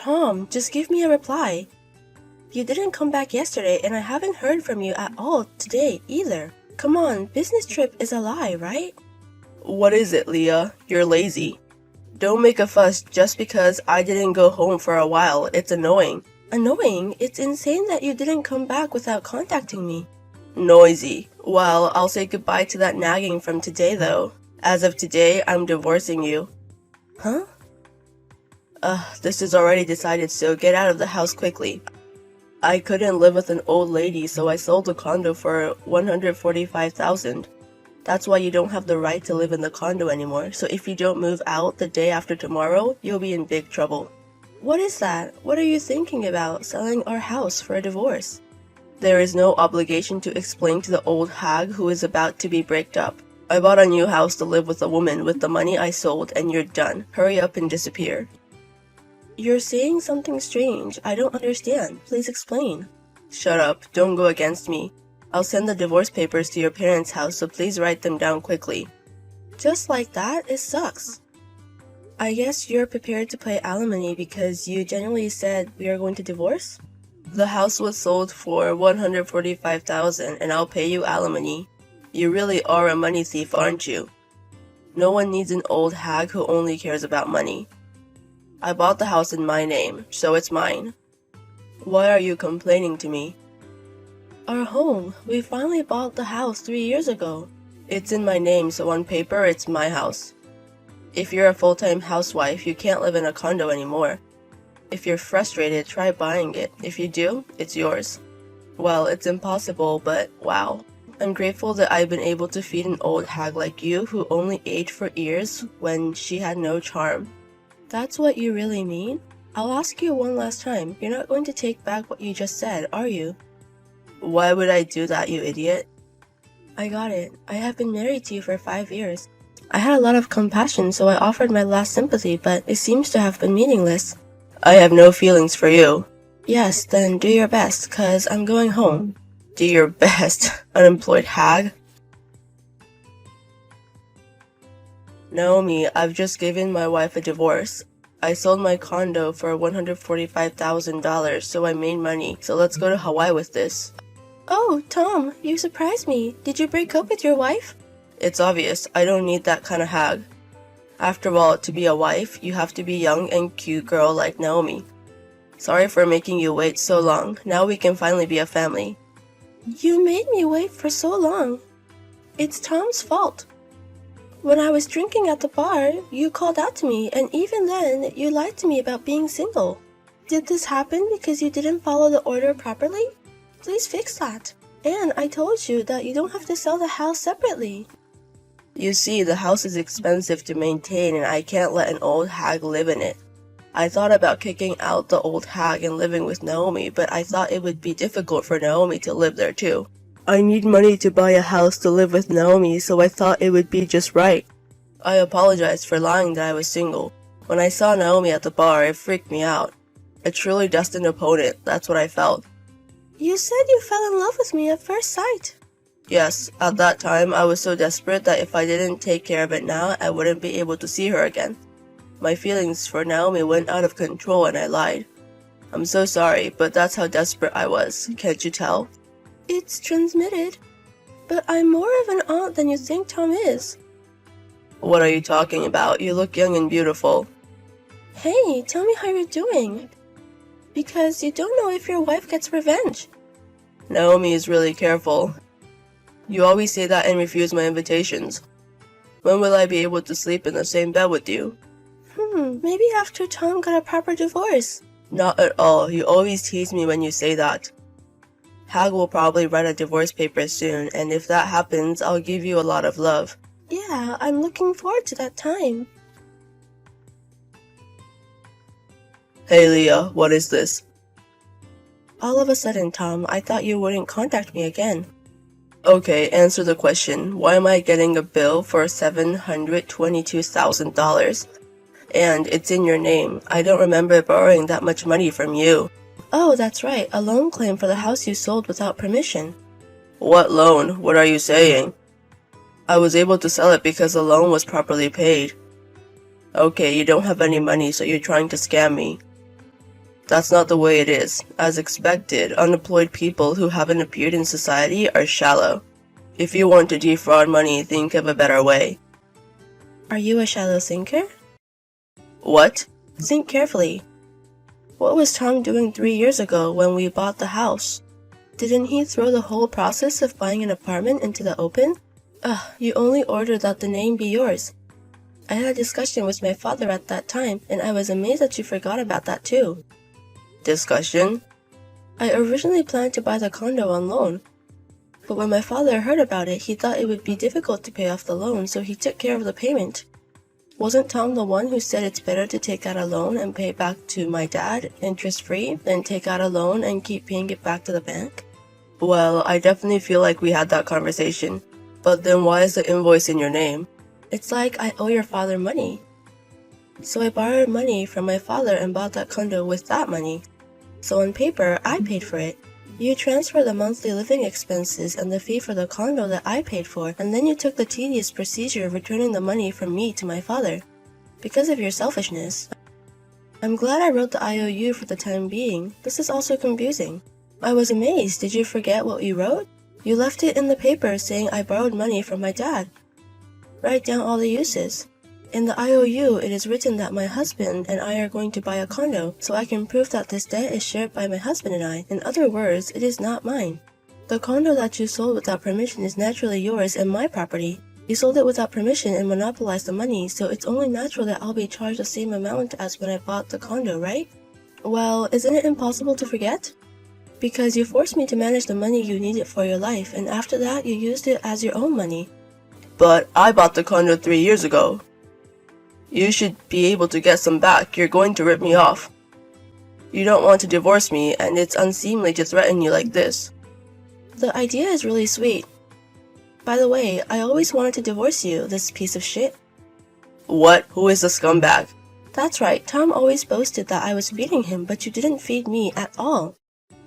Tom, just give me a reply. You didn't come back yesterday and I haven't heard from you at all today either. Come on, business trip is a lie, right? What is it, Leah? You're lazy. Don't make a fuss just because I didn't go home for a while. It's annoying. Annoying? It's insane that you didn't come back without contacting me. Noisy. Well, I'll say goodbye to that nagging from today though. As of today, I'm divorcing you. Huh? This is already decided, so get out of the house quickly. I couldn't live with an old lady, so I sold the condo for $145,000. That's why you don't have the right to live in the condo anymore, so if you don't move out the day after tomorrow, you'll be in big trouble. What is that? What are you thinking about, selling our house for a divorce? There is no obligation to explain to the old hag who is about to be breaked up. I bought a new house to live with a woman with the money I sold, and you're done. Hurry up and disappear. You're saying something strange. I don't understand. Please explain. Shut up. Don't go against me. I'll send the divorce papers to your parents' house, so please write them down quickly. Just like that? It sucks. I guess you're prepared to pay alimony because you genuinely said we are going to divorce? The house was sold for $145,000 and I'll pay you alimony. You really are a money thief, aren't you? No one needs an old hag who only cares about money. I bought the house in my name, so it's mine. Why are you complaining to me? Our home. We finally bought the house 3 years ago. It's in my name, so on paper it's my house. If you're a full-time housewife, you can't live in a condo anymore. If you're frustrated, try buying it. If you do, it's yours. Well, it's impossible, but wow. I'm grateful that I've been able to feed an old hag like you who only aged for years when she had no charm. That's what you really mean? I'll ask you one last time. You're not going to take back what you just said, are you? Why would I do that, you idiot? I got it. I have been married to you for 5 years. I had a lot of compassion, so I offered my last sympathy, but it seems to have been meaningless. I have no feelings for you. Yes, then do your best, 'cause I'm going home. Do your best, unemployed hag. Naomi, I've just given my wife a divorce. I sold my condo for $145,000, so I made money. So let's go to Hawaii with this. Oh, Tom, you surprised me. Did you break up with your wife? It's obvious. I don't need that kind of hag. After all, to be a wife, you have to be young and cute girl like Naomi. Sorry for making you wait so long. Now we can finally be a family. You made me wait for so long. It's Tom's fault. When I was drinking at the bar, you called out to me, and even then, you lied to me about being single. Did this happen because you didn't follow the order properly? Please fix that. And I told you that you don't have to sell the house separately. You see, the house is expensive to maintain and I can't let an old hag live in it. I thought about kicking out the old hag and living with Naomi, but I thought it would be difficult for Naomi to live there too. I need money to buy a house to live with Naomi, so I thought it would be just right. I apologized for lying that I was single. When I saw Naomi at the bar, it freaked me out. A truly destined opponent, that's what I felt. You said you fell in love with me at first sight. Yes, at that time I was so desperate that if I didn't take care of it now, I wouldn't be able to see her again. My feelings for Naomi went out of control and I lied. I'm so sorry, but that's how desperate I was. Can't you tell? It's transmitted. But I'm more of an aunt than you think Tom is. What are you talking about? You look young and beautiful. Hey, tell me how you're doing. Because you don't know if your wife gets revenge. Naomi is really careful. You always say that and refuse my invitations. When will I be able to sleep in the same bed with you? Maybe after Tom got a proper divorce. Not at all. You always tease me when you say that. Hag will probably write a divorce paper soon, and if that happens, I'll give you a lot of love. Yeah, I'm looking forward to that time. Hey Leah, what is this? All of a sudden, Tom, I thought you wouldn't contact me again. Okay, answer the question. Why am I getting a bill for $722,000? And it's in your name. I don't remember borrowing that much money from you. Oh, that's right, a loan claim for the house you sold without permission. What loan? What are you saying? I was able to sell it because the loan was properly paid. Okay, you don't have any money, so you're trying to scam me. That's not the way it is. As expected, unemployed people who haven't appeared in society are shallow. If you want to defraud money, think of a better way. Are you a shallow thinker? What? Think carefully. What was Tom doing 3 years ago when we bought the house? Didn't he throw the whole process of buying an apartment into the open? You only ordered that the name be yours. I had a discussion with my father at that time, and I was amazed that you forgot about that too. Discussion? I originally planned to buy the condo on loan, but when my father heard about it, he thought it would be difficult to pay off the loan, so he took care of the payment. Wasn't Tom the one who said it's better to take out a loan and pay it back to my dad, interest-free, than take out a loan and keep paying it back to the bank? Well, I definitely feel like we had that conversation. But then why is the invoice in your name? It's like I owe your father money. So I borrowed money from my father and bought that condo with that money. So on paper, I paid for it. You transferred the monthly living expenses and the fee for the condo that I paid for, and then you took the tedious procedure of returning the money from me to my father. Because of your selfishness. I'm glad I wrote the IOU for the time being. This is also confusing. I was amazed. Did you forget what you wrote? You left it in the paper saying I borrowed money from my dad. Write down all the uses. In the IOU, it is written that my husband and I are going to buy a condo, so I can prove that this debt is shared by my husband and I. In other words, it is not mine. The condo that you sold without permission is naturally yours and my property. You sold it without permission and monopolized the money, so it's only natural that I'll be charged the same amount as when I bought the condo, right? Well, isn't it impossible to forget? Because you forced me to manage the money you needed for your life, and after that you used it as your own money. But I bought the condo 3 years ago. You should be able to get some back. You're going to rip me off. You don't want to divorce me, and it's unseemly to threaten you like this. The idea is really sweet. By the way, I always wanted to divorce you, this piece of shit. What? Who is the scumbag? That's right, Tom always boasted that I was feeding him, but you didn't feed me at all.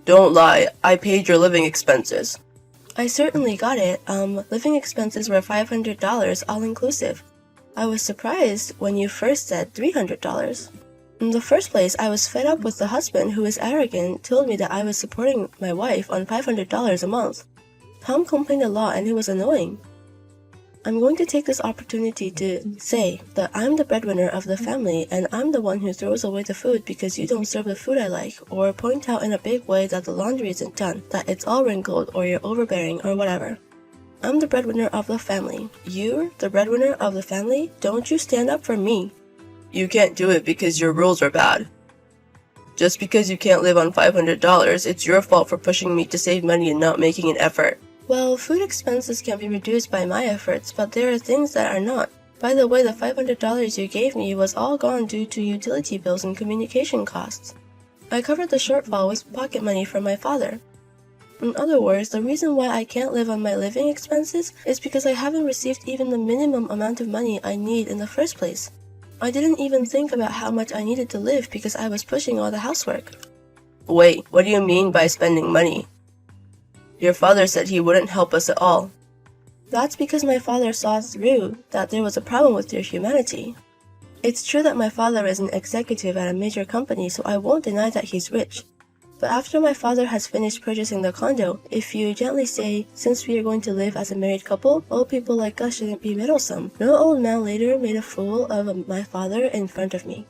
Don't lie, I paid your living expenses. I certainly got it. Living expenses were $500 all-inclusive. I was surprised when you first said $300. In the first place, I was fed up with the husband who was arrogant, told me that I was supporting my wife on $500 a month. Tom complained a lot and it was annoying. I'm going to take this opportunity to say that I'm the breadwinner of the family and I'm the one who throws away the food because you don't serve the food I like, or point out in a big way that the laundry isn't done, that it's all wrinkled, or you're overbearing, or whatever. I'm the breadwinner of the family. You're the breadwinner of the family? Don't you stand up for me. You can't do it because your rules are bad. Just because you can't live on $500, it's your fault for pushing me to save money and not making an effort. Well, food expenses can be reduced by my efforts, but there are things that are not. By the way, the $500 you gave me was all gone due to utility bills and communication costs. I covered the shortfall with pocket money from my father. In other words, the reason why I can't live on my living expenses is because I haven't received even the minimum amount of money I need in the first place. I didn't even think about how much I needed to live because I was pushing all the housework. Wait, what do you mean by spending money? Your father said he wouldn't help us at all. That's because my father saw through that there was a problem with your humanity. It's true that my father is an executive at a major company, so I won't deny that he's rich. But after my father has finished purchasing the condo, if you gently say, since we are going to live as a married couple, old people like us shouldn't be meddlesome. No old man later made a fool of my father in front of me.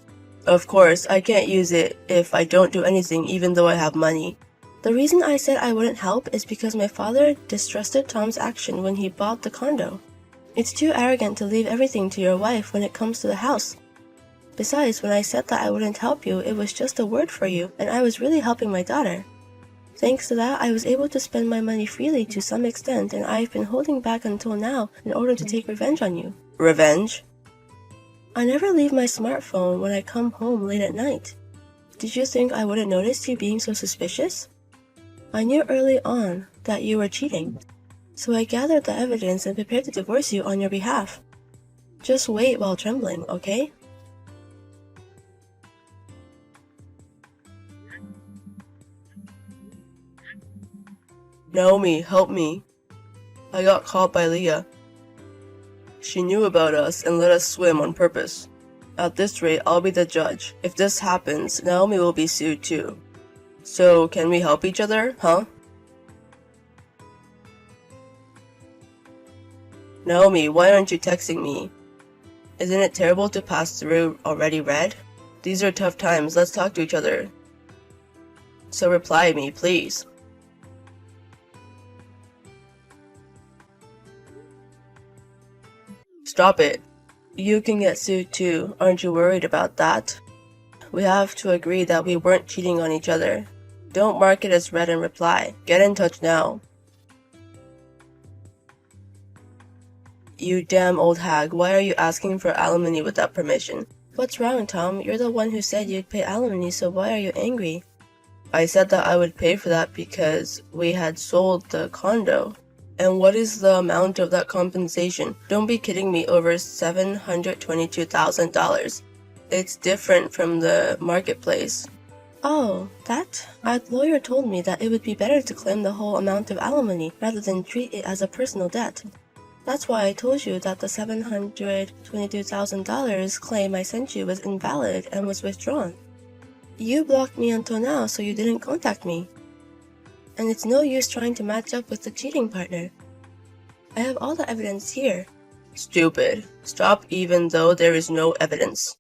Of course, I can't use it if I don't do anything even though I have money. The reason I said I wouldn't help is because my father distrusted Tom's action when he bought the condo. It's too arrogant to leave everything to your wife when it comes to the house. Besides, when I said that I wouldn't help you, it was just a word for you, and I was really helping my daughter. Thanks to that, I was able to spend my money freely to some extent, and I've been holding back until now in order to take revenge on you. Revenge? I never leave my smartphone when I come home late at night. Did you think I wouldn't notice you being so suspicious? I knew early on that you were cheating, so I gathered the evidence and prepared to divorce you on your behalf. Just wait while trembling, okay? Naomi, help me. I got caught by Leah. She knew about us and let us swim on purpose. At this rate, I'll be the judge. If this happens, Naomi will be sued too. So, can we help each other, huh? Naomi, why aren't you texting me? Isn't it terrible to pass through already read? These are tough times, let's talk to each other. So reply me, please. Stop it. You can get sued too, aren't you worried about that? We have to agree that we weren't cheating on each other. Don't mark it as read and reply. Get in touch now. You damn old hag, why are you asking for alimony without permission? What's wrong, Tom? You're the one who said you'd pay alimony, so why are you angry? I said that I would pay for that because we had sold the condo. And what is the amount of that compensation? Don't be kidding me, over $722,000. It's different from the marketplace. Oh, that? Our lawyer told me that it would be better to claim the whole amount of alimony rather than treat it as a personal debt. That's why I told you that the $722,000 claim I sent you was invalid and was withdrawn. You blocked me until now, so you didn't contact me. And it's no use trying to match up with the cheating partner. I have all the evidence here. Stupid. Stop even though there is no evidence.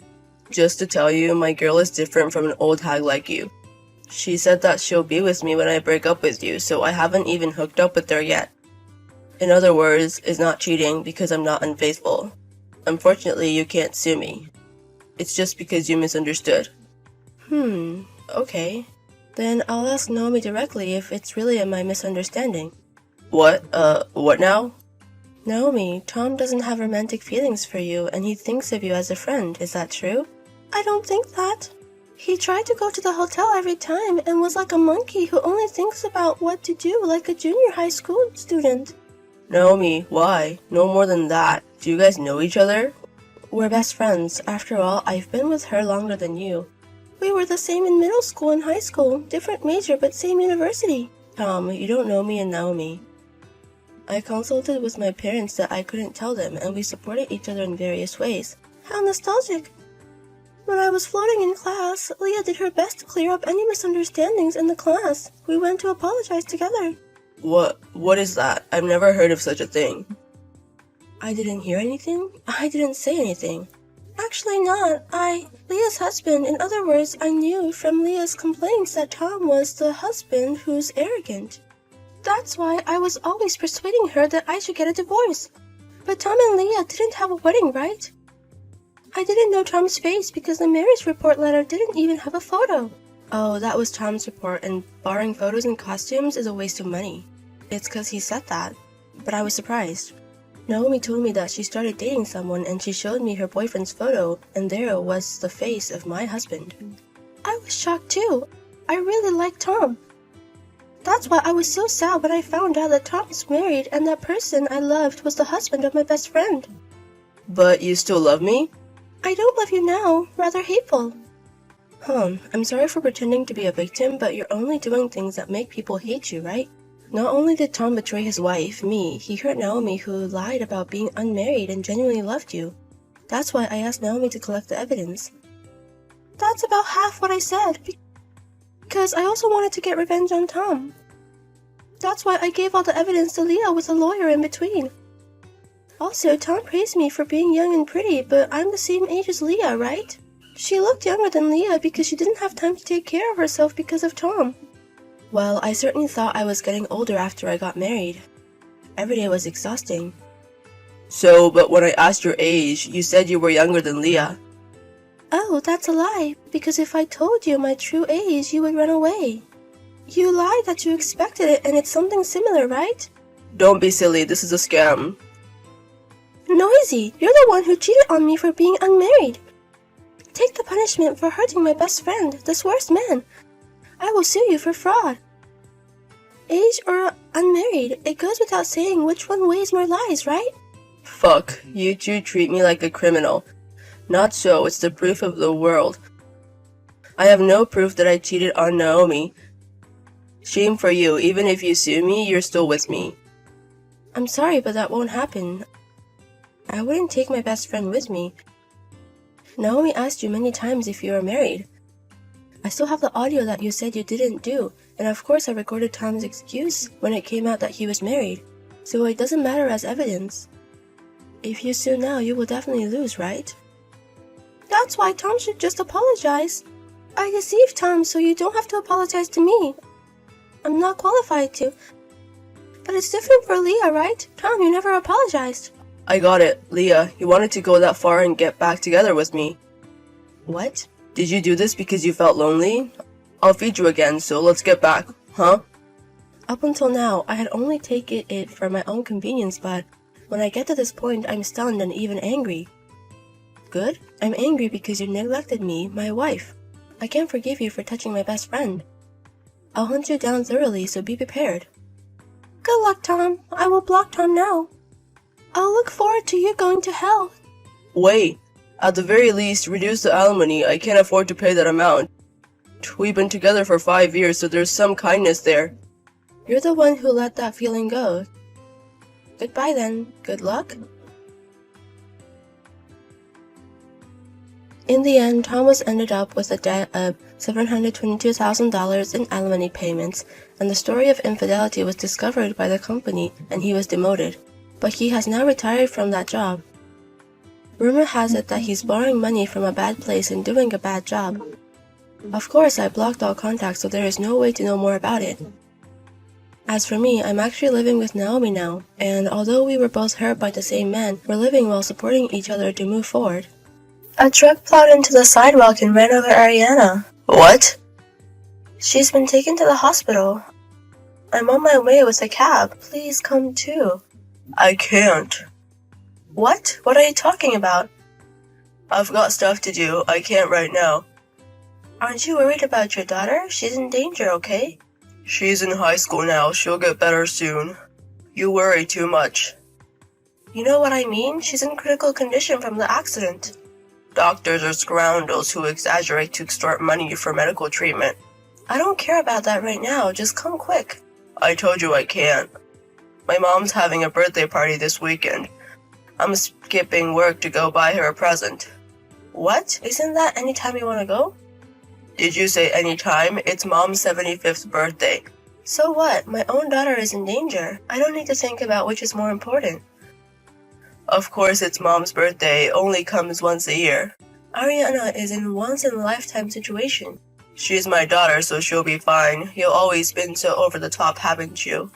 Just to tell you, my girl is different from an old hag like you. She said that she'll be with me when I break up with you, so I haven't even hooked up with her yet. In other words, it's not cheating because I'm not unfaithful. Unfortunately, you can't sue me. It's just because you misunderstood. Okay. Then I'll ask Naomi directly if it's really my misunderstanding. What now? Naomi, Tom doesn't have romantic feelings for you and he thinks of you as a friend, is that true? I don't think that. He tried to go to the hotel every time and was like a monkey who only thinks about what to do like a junior high school student. Naomi, why? No more than that. Do you guys know each other? We're best friends. After all, I've been with her longer than you. We were the same in middle school and high school, different major but same university. Tom, you don't know me and Naomi. I consulted with my parents that I couldn't tell them, and we supported each other in various ways. How nostalgic! When I was floating in class, Leah did her best to clear up any misunderstandings in the class. We went to apologize together. What is that? I've never heard of such a thing. I didn't hear anything? I didn't say anything. Actually not. Leah's husband, in other words, I knew from Leah's complaints that Tom was the husband who's arrogant. That's why I was always persuading her that I should get a divorce. But Tom and Leah didn't have a wedding, right? I didn't know Tom's face because the marriage report letter didn't even have a photo. Oh, that was Tom's report, and borrowing photos and costumes is a waste of money. It's 'cause he said that. But I was surprised. Naomi told me that she started dating someone and she showed me her boyfriend's photo, and there was the face of my husband. I was shocked too. I really liked Tom. That's why I was so sad when I found out that Tom's married and that person I loved was the husband of my best friend. But you still love me? I don't love you now, rather hateful. I'm sorry for pretending to be a victim, but you're only doing things that make people hate you, right? Not only did Tom betray his wife, me, he hurt Naomi, who lied about being unmarried and genuinely loved you. That's why I asked Naomi to collect the evidence. That's about half what I said, because I also wanted to get revenge on Tom. That's why I gave all the evidence to Leah with a lawyer in between. Also, Tom praised me for being young and pretty, but I'm the same age as Leah, right? She looked younger than Leah because she didn't have time to take care of herself because of Tom. Well, I certainly thought I was getting older after I got married. Every day was exhausting. So, but when I asked your age, you said you were younger than Leah. Oh, that's a lie, because if I told you my true age, you would run away. You lied that you expected it, and it's something similar, right? Don't be silly, this is a scam. Noisy, you're the one who cheated on me for being unmarried. Take the punishment for hurting my best friend, this worst man. I will sue you for fraud. Age or unmarried, it goes without saying which one weighs more lies, right? Fuck, you two treat me like a criminal. Not so, it's the proof of the world. I have no proof that I cheated on Naomi. Shame for you, even if you sue me, you're still with me. I'm sorry, but that won't happen. I wouldn't take my best friend with me. Naomi asked you many times if you were married. I still have the audio that you said you didn't do, and of course I recorded Tom's excuse when it came out that he was married, so it doesn't matter as evidence. If you sue now, you will definitely lose, right? That's why Tom should just apologize. I deceived Tom, so you don't have to apologize to me. I'm not qualified to. But it's different for Leah, right? Tom, you never apologized. I got it, Leah. You wanted to go that far and get back together with me. What? Did you do this because you felt lonely? I'll feed you again, so let's get back, huh? Up until now, I had only taken it for my own convenience, but when I get to this point, I'm stunned and even angry. Good? I'm angry because you neglected me, my wife. I can't forgive you for touching my best friend. I'll hunt you down thoroughly, so be prepared. Good luck, Tom. I will block Tom now. I'll look forward to you going to hell. Wait. At the very least, reduce the alimony. I can't afford to pay that amount. We've been together for 5 years, so there's some kindness there. You're the one who let that feeling go. Goodbye then. Good luck. In the end, Thomas ended up with a debt of $722,000 in alimony payments, and the story of infidelity was discovered by the company and he was demoted. But he has now retired from that job. Rumor has it that he's borrowing money from a bad place and doing a bad job. Of course, I blocked all contacts, so there is no way to know more about it. As for me, I'm actually living with Naomi now, and although we were both hurt by the same man, we're living while supporting each other to move forward. A truck plowed into the sidewalk and ran over Ariana. What? She's been taken to the hospital. I'm on my way with a cab. Please come too. I can't. What? What are you talking about? I've got stuff to do. I can't right now. Aren't you worried about your daughter? She's in danger, okay? She's in high school now. She'll get better soon. You worry too much. You know what I mean? She's in critical condition from the accident. Doctors are scoundrels who exaggerate to extort money for medical treatment. I don't care about that right now. Just come quick. I told you I can't. My mom's having a birthday party this weekend. I'm skipping work to go buy her a present. What? Isn't that any time you want to go? Did you say any time? It's Mom's 75th birthday. So what? My own daughter is in danger. I don't need to think about which is more important. Of course it's Mom's birthday. It only comes once a year. Ariana is in a once-in-a-lifetime situation. She's my daughter, so she'll be fine. You've always been so over the top, haven't you?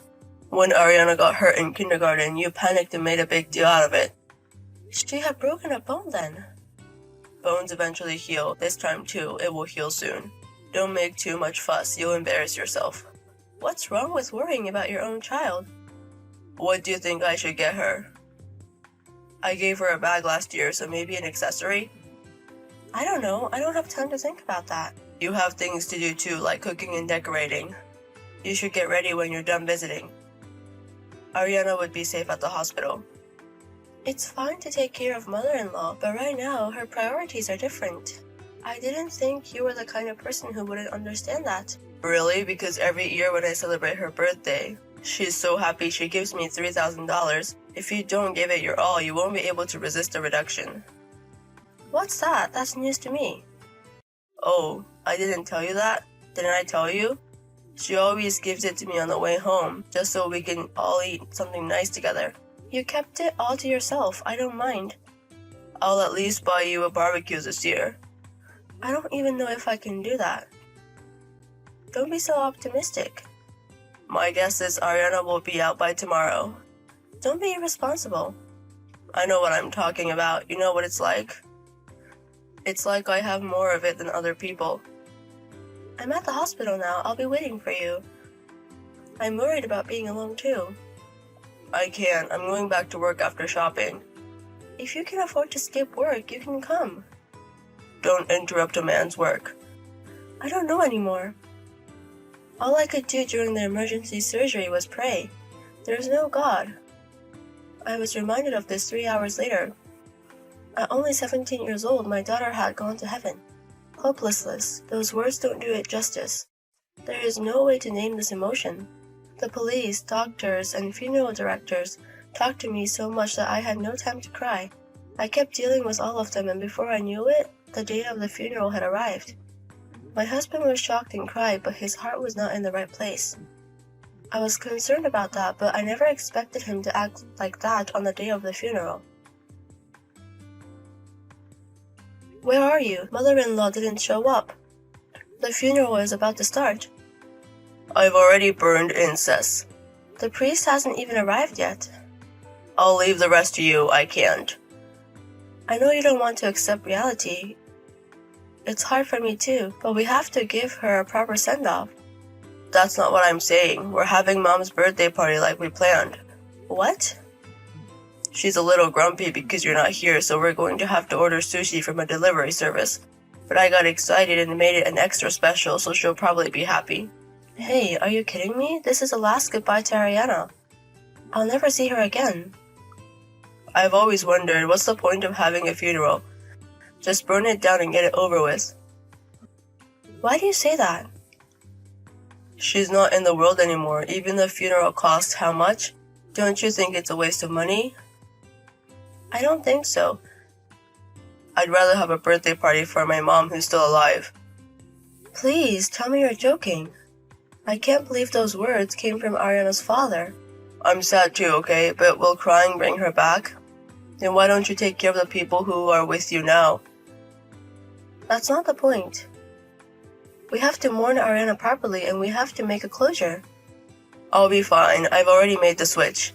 When Ariana got hurt in kindergarten, you panicked and made a big deal out of it. She had broken a bone then. Bones eventually heal. This time too, it will heal soon. Don't make too much fuss. You'll embarrass yourself. What's wrong with worrying about your own child? What do you think I should get her? I gave her a bag last year, so maybe an accessory? I don't know. I don't have time to think about that. You have things to do too, like cooking and decorating. You should get ready when you're done visiting. Ariana would be safe at the hospital. It's fine to take care of mother-in-law, but right now, her priorities are different. I didn't think you were the kind of person who wouldn't understand that. Really? Because every year when I celebrate her birthday, she's so happy she gives me $3,000. If you don't give it your all, you won't be able to resist a reduction. What's that? That's news to me. Oh, I didn't tell you that? Didn't I tell you? She always gives it to me on the way home, just so we can all eat something nice together. You kept it all to yourself. I don't mind. I'll at least buy you a barbecue this year. I don't even know if I can do that. Don't be so optimistic. My guess is Ariana will be out by tomorrow. Don't be irresponsible. I know what I'm talking about. You know what it's like? It's like I have more of it than other people. I'm at the hospital now. I'll be waiting for you. I'm worried about being alone too. I can't. I'm going back to work after shopping. If you can afford to skip work, you can come. Don't interrupt a man's work. I don't know anymore. All I could do during the emergency surgery was pray. There's no God. I was reminded of this 3 hours later. At only 17 years old, my daughter had gone to heaven. Hopelessness. Those words don't do it justice. There is no way to name this emotion. The police, doctors, and funeral directors talked to me so much that I had no time to cry. I kept dealing with all of them, and before I knew it, the day of the funeral had arrived. My husband was shocked and cried, but his heart was not in the right place. I was concerned about that, but I never expected him to act like that on the day of the funeral. Where are you? Mother-in-law didn't show up. The funeral is about to start. I've already burned incense. The priest hasn't even arrived yet. I'll leave the rest to you. I can't. I know you don't want to accept reality. It's hard for me too, but we have to give her a proper send-off. That's not what I'm saying. We're having Mom's birthday party like we planned. What? She's a little grumpy because you're not here, so we're going to have to order sushi from a delivery service. But I got excited and made it an extra special, so she'll probably be happy. Hey, are you kidding me? This is the last goodbye to Ariana. I'll never see her again. I've always wondered, what's the point of having a funeral? Just burn it down and get it over with. Why do you say that? She's not in the world anymore. Even the funeral costs how much? Don't you think it's a waste of money? I don't think so. I'd rather have a birthday party for my mom who's still alive. Please, tell me you're joking. I can't believe those words came from Ariana's father. I'm sad too, okay? But will crying bring her back? Then why don't you take care of the people who are with you now? That's not the point. We have to mourn Ariana properly, and we have to make a closure. I'll be fine. I've already made the switch.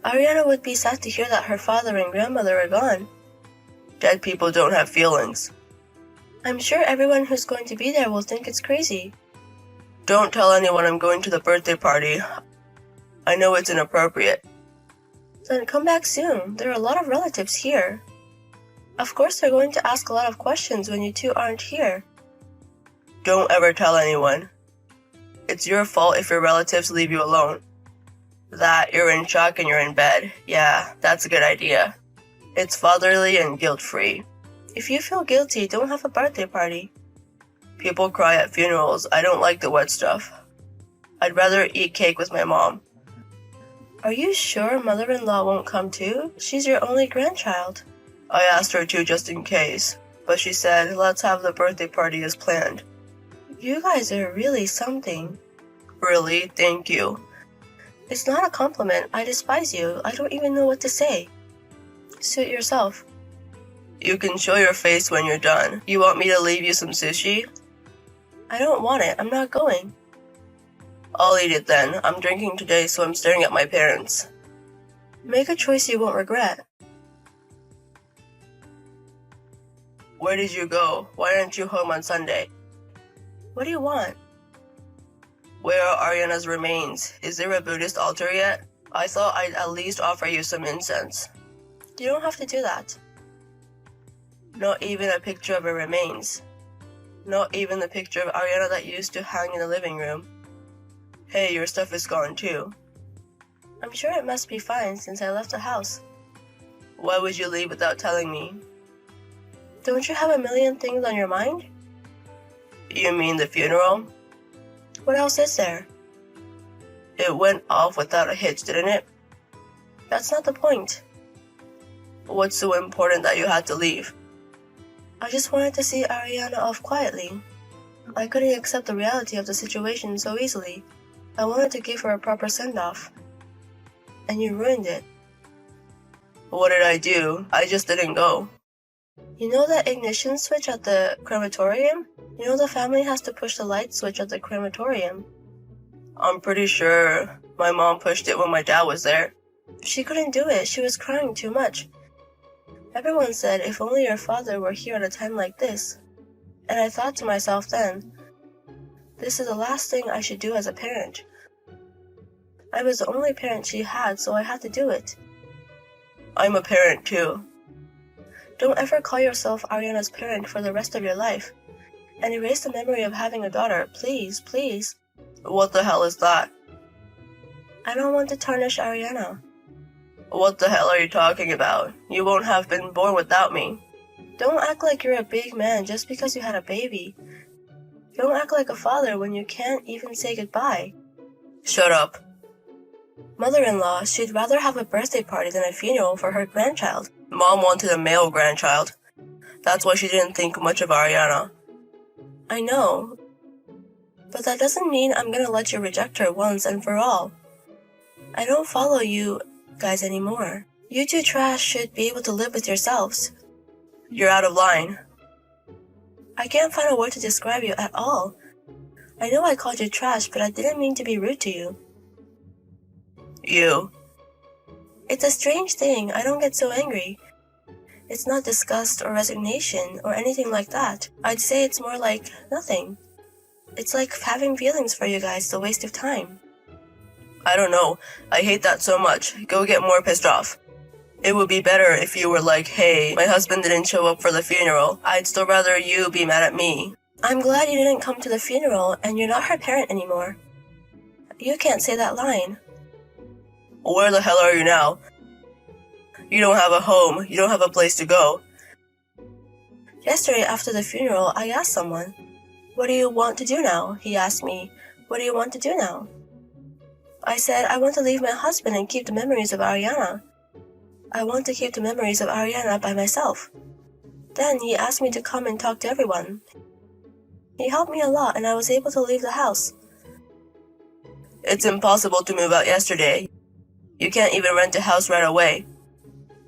Ariana would be sad to hear that her father and grandmother are gone. Dead people don't have feelings. I'm sure everyone who's going to be there will think it's crazy. Don't tell anyone I'm going to the birthday party. I know it's inappropriate. Then come back soon. There are a lot of relatives here. Of course they're going to ask a lot of questions when you two aren't here. Don't ever tell anyone. It's your fault if your relatives leave you alone. That you're in shock and you're in bed. Yeah, that's a good idea. It's fatherly and guilt-free. If you feel guilty, don't have a birthday party. People cry at funerals. I don't like the wet stuff. I'd rather eat cake with my mom. Are you sure mother-in-law won't come too? She's your only grandchild. I asked her to just in case, but she said, let's have the birthday party as planned. You guys are really something. Really? Thank you. It's not a compliment. I despise you. I don't even know what to say. Suit yourself. You can show your face when you're done. You want me to leave you some sushi? I don't want it. I'm not going. I'll eat it then. I'm drinking today, so I'm staring at my parents. Make a choice you won't regret. Where did you go? Why aren't you home on Sunday? What do you want? Where are Ariana's remains? Is there a Buddhist altar yet? I thought I'd at least offer you some incense. You don't have to do that. Not even a picture of her remains. Not even the picture of Ariana that used to hang in the living room. Hey, your stuff is gone too. I'm sure it must be fine since I left the house. Why would you leave without telling me? Don't you have a million things on your mind? You mean the funeral? What else is there? It went off without a hitch, didn't it? That's not the point. What's so important that you had to leave? I just wanted to see Ariana off quietly. I couldn't accept the reality of the situation so easily. I wanted to give her a proper send-off. And you ruined it. What did I do? I just didn't go. You know that ignition switch at the crematorium? You know the family has to push the light switch at the crematorium. I'm pretty sure my mom pushed it when my dad was there. She couldn't do it. She was crying too much. Everyone said if only your father were here at a time like this. And I thought to myself then, this is the last thing I should do as a parent. I was the only parent she had, so I had to do it. I'm a parent too. Don't ever call yourself Ariana's parent for the rest of your life. And erase the memory of having a daughter, please, please. What the hell is that? I don't want to tarnish Ariana. What the hell are you talking about? You won't have been born without me. Don't act like you're a big man just because you had a baby. Don't act like a father when you can't even say goodbye. Shut up. Mother-in-law, she'd rather have a birthday party than a funeral for her grandchild. Mom wanted a male grandchild. That's why she didn't think much of Ariana. I know, but that doesn't mean I'm gonna let you reject her once and for all. I don't follow you guys anymore. You two trash should be able to live with yourselves. You're out of line. I can't find a word to describe you at all. I know I called you trash, but I didn't mean to be rude to you. You. It's a strange thing. I don't get so angry. It's not disgust or resignation or anything like that. I'd say it's more like nothing. It's like having feelings for you guys is a waste of time. I don't know. I hate that so much. Go get more pissed off. It would be better if you were like, hey, my husband didn't show up for the funeral. I'd still rather you be mad at me. I'm glad you didn't come to the funeral and you're not her parent anymore. You can't say that line. Where the hell are you now? You don't have a home. You don't have a place to go. Yesterday after the funeral, I asked someone, "What do you want to do now?" He asked me, "What do you want to do now?" I said, "I want to leave my husband and keep the memories of Ariana. I want to keep the memories of Ariana by myself." Then he asked me to come and talk to everyone. He helped me a lot and I was able to leave the house. It's impossible to move out yesterday. You can't even rent a house right away.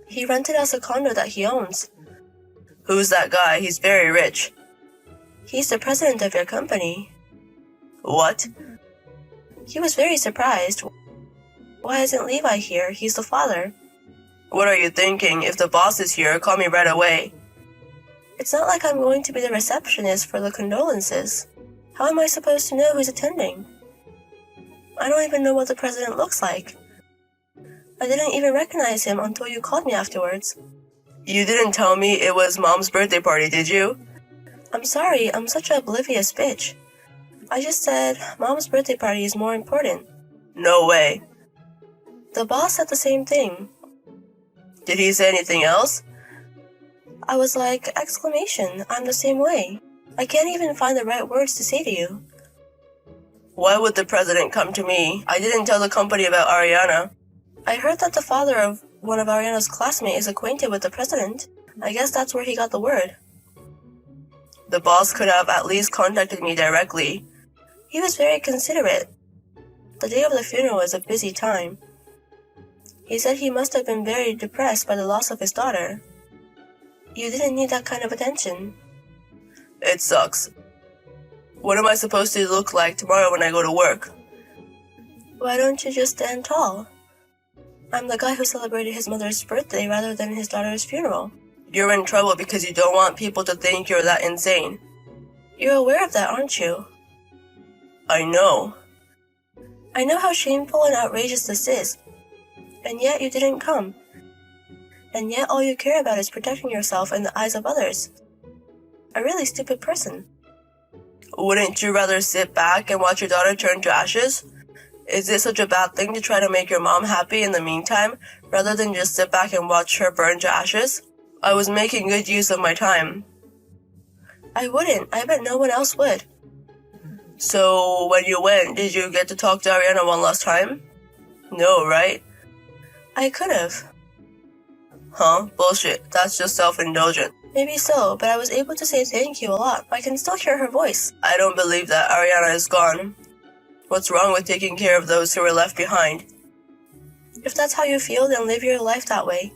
He rented us a condo that he owns. Who's that guy? He's very rich. He's the president of your company. What? He was very surprised. Why isn't Levi here? He's the father. What are you thinking? If the boss is here, call me right away. It's not like I'm going to be the receptionist for the condolences. How am I supposed to know who's attending? I don't even know what the president looks like. I didn't even recognize him until you called me afterwards. You didn't tell me it was Mom's birthday party, did you? I'm sorry, I'm such an oblivious bitch. I just said Mom's birthday party is more important. No way. The boss said the same thing. Did he say anything else? I was like, exclamation, I'm the same way. I can't even find the right words to say to you. Why would the president come to me? I didn't tell the company about Ariana. I heard that the father of one of Ariana's classmates is acquainted with the president. I guess that's where he got the word. The boss could have at least contacted me directly. He was very considerate. The day of the funeral is a busy time. He said he must have been very depressed by the loss of his daughter. You didn't need that kind of attention. It sucks. What am I supposed to look like tomorrow when I go to work? Why don't you just stand tall? I'm the guy who celebrated his mother's birthday rather than his daughter's funeral. You're in trouble because you don't want people to think you're that insane. You're aware of that, aren't you? I know. I know how shameful and outrageous this is. And yet you didn't come. And yet all you care about is protecting yourself in the eyes of others. A really stupid person. Wouldn't you rather sit back and watch your daughter turn to ashes? Is it such a bad thing to try to make your mom happy in the meantime, rather than just sit back and watch her burn to ashes? I was making good use of my time. I wouldn't. I bet no one else would. So, when you went, did you get to talk to Ariana one last time? No, right? I could have. Huh? Bullshit. That's just self-indulgent. Maybe so, but I was able to say thank you a lot. I can still hear her voice. I don't believe that Ariana is gone. What's wrong with taking care of those who were left behind? If that's how you feel, then live your life that way.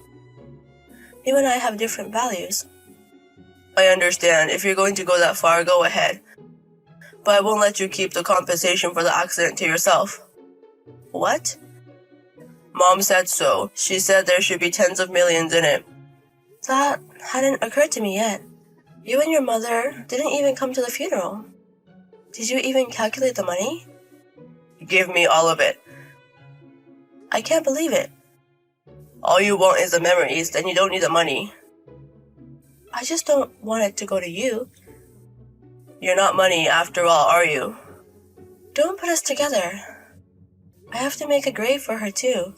You and I have different values. I understand. If you're going to go that far, go ahead. But I won't let you keep the compensation for the accident to yourself. What? Mom said so. She said there should be tens of millions in it. That hadn't occurred to me yet. You and your mother didn't even come to the funeral. Did you even calculate the money? Give me all of it. I can't believe it. All you want is the memories, then you don't need the money. I just don't want it to go to you. You're not money after all, are you? Don't put us together. I have to make a grave for her too.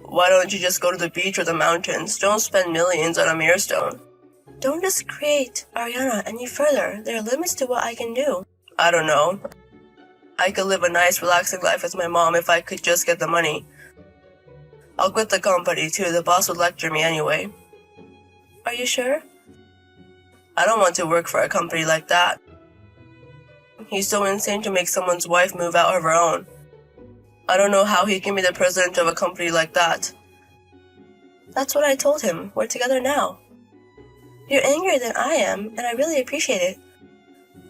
Why don't you just go to the beach or the mountains? Don't spend millions on a mere stone. Don't discredit Ariana any further. There are limits to what I can do. I don't know. I could live a nice, relaxing life with my mom if I could just get the money. I'll quit the company too. The boss would lecture me anyway. Are you sure? I don't want to work for a company like that. He's so insane to make someone's wife move out of her own. I don't know how he can be the president of a company like that. That's what I told him. We're together now. You're angrier than I am, and I really appreciate it.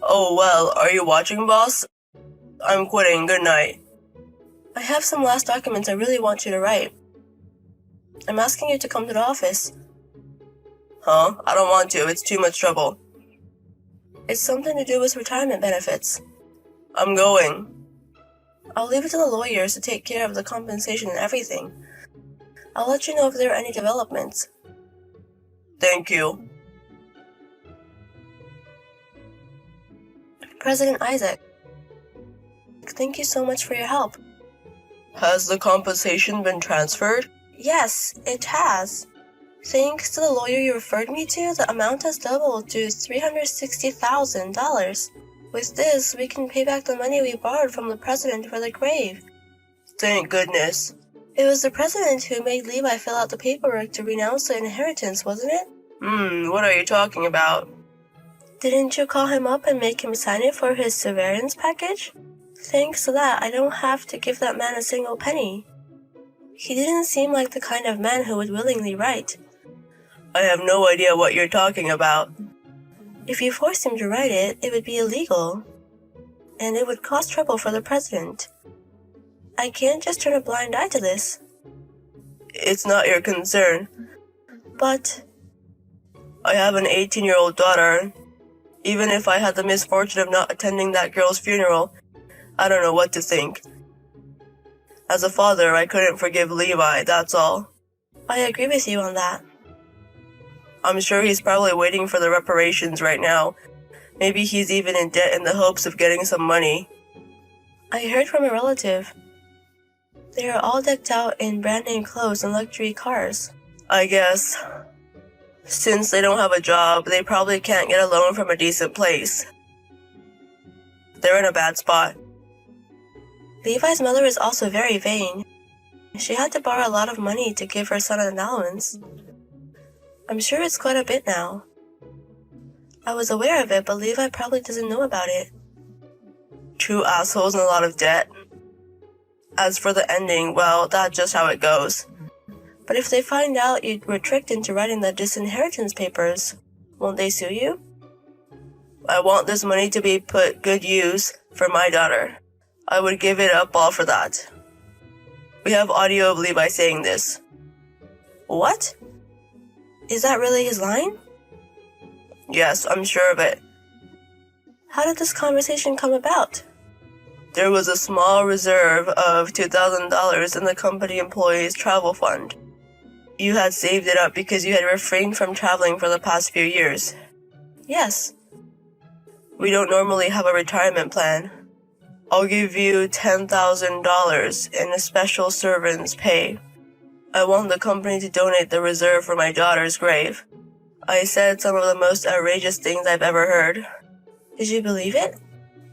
Oh well, are you watching, boss? I'm quitting. Good night. I have some last documents I really want you to write. I'm asking you to come to the office. Huh? I don't want to. It's too much trouble. It's something to do with retirement benefits. I'm going. I'll leave it to the lawyers to take care of the compensation and everything. I'll let you know if there are any developments. Thank you. President Isaac, thank you so much for your help. Has the compensation been transferred? Yes, it has. Thanks to the lawyer you referred me to, the amount has doubled to $360,000. With this, we can pay back the money we borrowed from the president for the grave. Thank goodness. It was the president who made Levi fill out the paperwork to renounce the inheritance, wasn't it? What are you talking about? Didn't you call him up and make him sign it for his severance package? Thanks to that, I don't have to give that man a single penny. He didn't seem like the kind of man who would willingly write. I have no idea what you're talking about. If you forced him to write it, it would be illegal. And it would cause trouble for the president. I can't just turn a blind eye to this. It's not your concern. But I have an 18-year-old daughter. Even if I had the misfortune of not attending that girl's funeral, I don't know what to think. As a father, I couldn't forgive Levi, that's all. I agree with you on that. I'm sure he's probably waiting for the reparations right now. Maybe he's even in debt in the hopes of getting some money. I heard from a relative. They are all decked out in brand-name clothes and luxury cars. I guess. Since they don't have a job, they probably can't get a loan from a decent place. They're in a bad spot. Levi's mother is also very vain. She had to borrow a lot of money to give her son an allowance. I'm sure it's quite a bit now. I was aware of it, but Levi probably doesn't know about it. Two assholes and a lot of debt. As for the ending, well, that's just how it goes. But if they find out you were tricked into writing the disinheritance papers, won't they sue you? I want this money to be put good use for my daughter. I would give it up all for that. We have audio of Levi saying this. What? Is that really his line? Yes, I'm sure of it. How did this conversation come about? There was a small reserve of $2,000 in the company employees' travel fund. You had saved it up because you had refrained from traveling for the past few years. Yes. We don't normally have a retirement plan. I'll give you $10,000 in a special servant's pay. I want the company to donate the reserve for my daughter's grave. I said some of the most outrageous things I've ever heard. Did you believe it?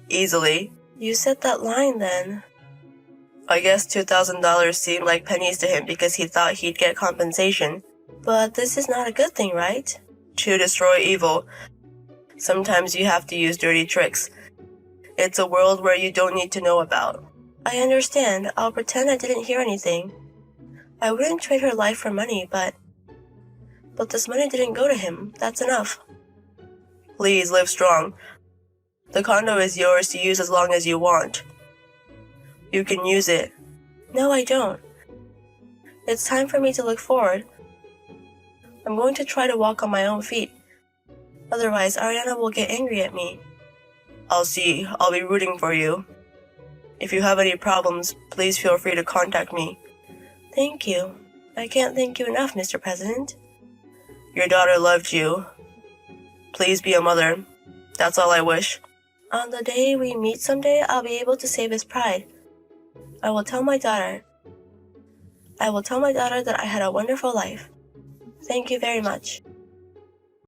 Easily. You said that line then. I guess $2,000 seemed like pennies to him because he thought he'd get compensation. But this is not a good thing, right? To destroy evil, sometimes you have to use dirty tricks. It's a world where you don't need to know about. I understand. I'll pretend I didn't hear anything. I wouldn't trade her life for money, but this money didn't go to him. That's enough. Please live strong. The condo is yours to use as long as you want. You can use it. No, I don't. It's time for me to look forward. I'm going to try to walk on my own feet. Otherwise, Ariana will get angry at me. I'll see. I'll be rooting for you. If you have any problems, please feel free to contact me. Thank you. I can't thank you enough, Mr. President. Your daughter loved you. Please be a mother. That's all I wish. On the day we meet someday, I'll be able to save his pride. I will tell my daughter that I had a wonderful life. Thank you very much.